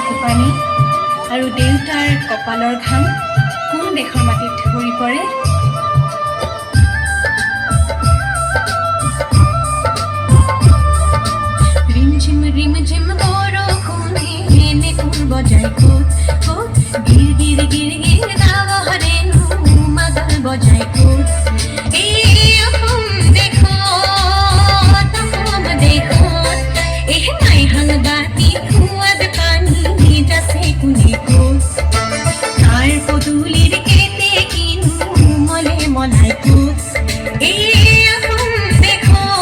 চকু পানী আৰু দেউতাৰ কপালৰ ঘাম কোন দেশৰ মাটিত ভৰি পৰে। ৰিম ঝিম বৰষুণে এনে কোন বজাই ক'ত ক'ত গিৰ গিৰ গিৰ গিৰ গাঁৱৰে মাদল বজাই ক'ত। এই অসম দেশত নাই সাংবাদিক সোৱাদ পানী যাছে কোনে ক'ত। তাৰ পদূলিৰ কেতে কিনো মলে মলাই ক'ত। এই অসম দেশত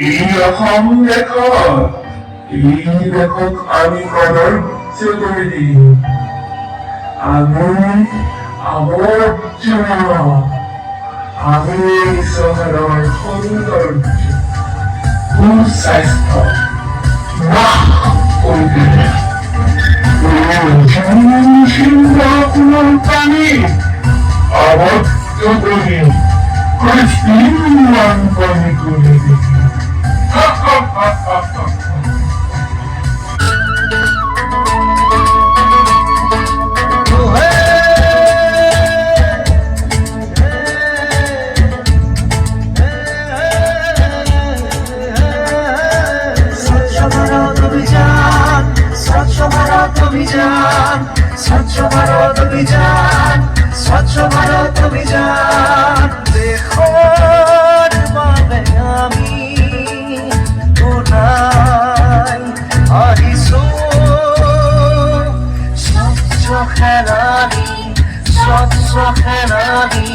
এইরকম দেখো এই দেখো আমি কদর চৌধুরী আমি আবর্জনা আমি চহৰৰ সৌন্দৰ্য সুস্বাস্থ্য নাশ কৰি দিলে কোনো পানী আবদ্ধ কৰি কৃষ্ণমান পানী কৰি দিলে। স্বচ্ছ ভারত অভিযান স্বচ্ছ ভারত অভিযান দেশৰ বাবে আমি ওলাই আহিছো স্বচ্ছ সেনানী স্বচ্ছ সেনানী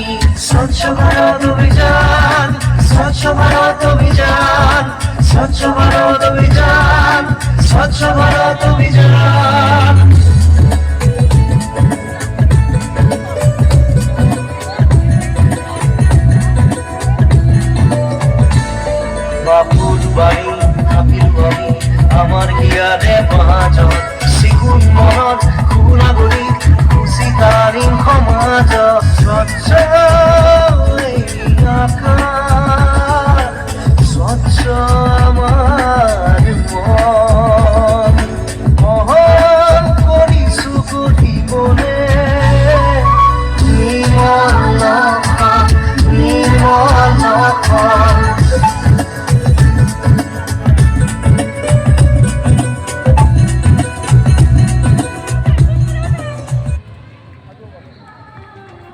স্বচ্ছ ভারত অভিযান স্বচ্ছ ভারত অভিযান স্বচ্ছ ভারত অভিযান স্বচ্ছ ভারত অভিযান।